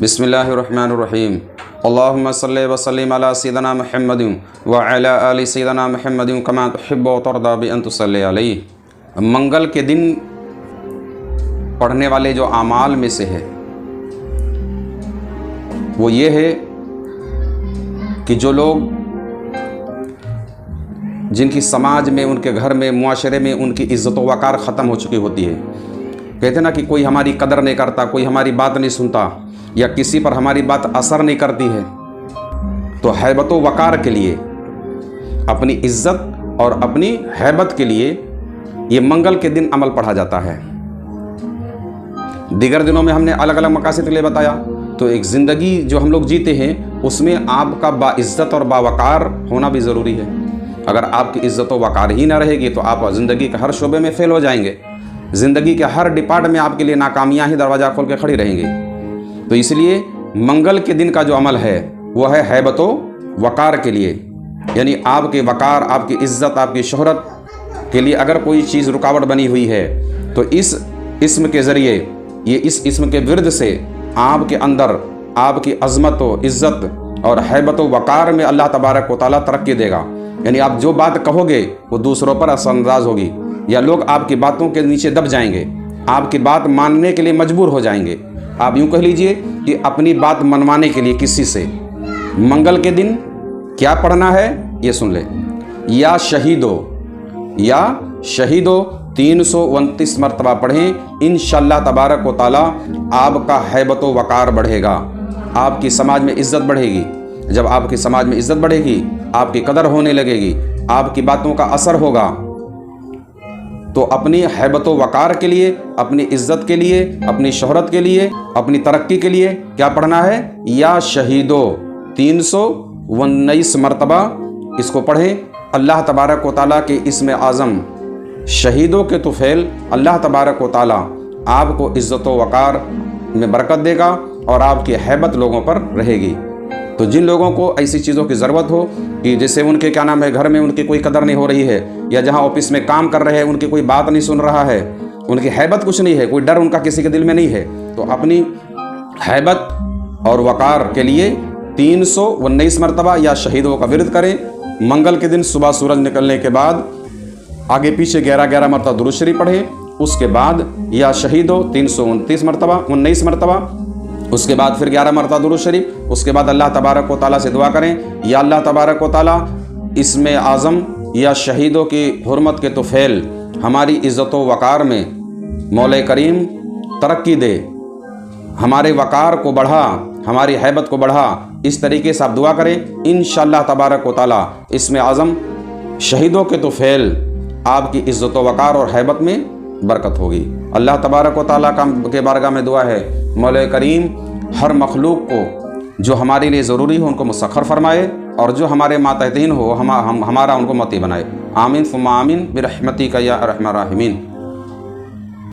बिस्मिल्लाहिर्रहमानिर्रहीम। अल्लाहुम्मा सल्लि व सल्लिम अला सय्यिदिना मुहम्मदिन व अला आलि सय्यिदिना मुहम्मदिन कमा तुहिब्बु व तर्दा बि अन तुसल्लि अलैहि। मंगल के दिन पढ़ने वाले जो आमाल में से है वो ये है कि जो लोग जिनकी समाज में, उनके घर में, मुआशरे में उनकी इज़्ज़त व वक़ार ख़त्म हो चुकी होती है, कहते ना कि कोई हमारी कदर नहीं करता, कोई हमारी बात नहीं सुनता या किसी पर हमारी बात असर नहीं करती है, तो हैबत व वक़ार के लिए, अपनी इज़्ज़त और अपनी हैबत के लिए ये मंगल के दिन अमल पढ़ा जाता है। दीगर दिनों में हमने अलग अलग मकासद के लिए बताया। तो एक ज़िंदगी जो हम लोग जीते हैं उसमें आपका बाइज़्ज़त और बावक़ार होना भी ज़रूरी है। अगर आपकी इज़्ज़त व वक़ार ही ना रहेगी तो आप ज़िंदगी के हर शोबे में फ़ेल हो जाएंगे। ज़िंदगी के हर डिपार्ट में आपके लिए नाकामियाँ ही दरवाज़ा खोल के खड़ी रहेंगी। तो इसलिए मंगल के दिन का जो अमल है वह है हैबत व वक़ार के लिए, यानी आपके वक़ार, आपकी इज़्ज़त, आपकी शोहरत के लिए अगर कोई चीज़ रुकावट बनी हुई है तो इस इस्म के ज़रिए, ये इस इस्म के विरुद्ध से आपके अंदर आपकी अज़मत व इज़्ज़त और हैबत व वक़ार में अल्लाह तबारक व तआला तरक्की देगा। यानी आप जो बात कहोगे वो दूसरों पर असरअंदाज होगी या लोग आपकी बातों के नीचे दब जाएंगे, आपकी बात मानने के लिए मजबूर हो जाएंगे। आप यूँ कह लीजिए कि अपनी बात मनवाने के लिए किसी से मंगल के दिन क्या पढ़ना है ये सुन ले। या शहीदो 329 मरतबा पढ़ें, इंशाअल्लाह तबारक व तआला आपका हैबत व वक़ार बढ़ेगा, आपकी समाज में इज़्ज़त बढ़ेगी। जब आपकी समाज में इज़्ज़त बढ़ेगी, आपकी कदर होने लगेगी, आपकी बातों का असर होगा, तो अपनी हैबत व वक़ार के लिए, अपनी इज़्ज़त के लिए, अपनी शोहरत के लिए, अपनी तरक्की के लिए क्या पढ़ना है? या शहीदो 319 मरतबा इसको पढ़ें। अल्लाह तबारक व तआला के इस्म आज़म शहीदों के तुफ़ैल अल्लाह तबारक व तआला आपको इज़्ज़त व वक़ार में बरकत देगा और आपकी हैबत लोगों पर रहेगी। तो जिन लोगों को ऐसी चीज़ों की ज़रूरत हो कि जैसे उनके क्या नाम है, घर में उनकी कोई कदर नहीं हो रही है या जहां ऑफिस में काम कर रहे हैं उनकी कोई बात नहीं सुन रहा है, उनकी हैबत कुछ नहीं है, कोई डर उनका किसी के दिल में नहीं है, तो अपनी हैबत और वक़ार के लिए 319 मरतबा या शहीदों का विरद करें। मंगल के दिन सुबह सूरज निकलने के बाद आगे पीछे 11-11 मरतबा दुरूद शरीफ पढ़ें। उसके बाद या शहीदों 329 मरतबा, उसके बाद फिर 11 मरतबा दुरूद शरीफ। उसके बाद अल्लाह तबारक व तआला से दुआ करें, या अल्लाह तबारक व तआला इसमें आज़म या शहीदों की हुर्मत के तुफ़ैल हमारी इज़्ज़त व वक़ार में मौला करीम तरक्की दे, हमारे वक़ार को बढ़ा, हमारी हैबत को बढ़ा। इस तरीके से आप दुआ करें, इंशाअल्लाह तबारक व तआला इसमें आज़म शहीदों के तुफ़ैल आपकी इज़्ज़त व वक़ार और हैबत में बरकत होगी। अल्लाह तबारक व तआला के बारगाह में दुआ है, मौला करीम हर मखलूक को जो हमारे लिए ज़रूरी हो उनको मुसख्खर फरमाए और जो हमारे मातहतीन हो हमारा उनको मती बनाए। आमीन फुम्मा आमीन बिरहमतिका या अरहमर राहिमीन।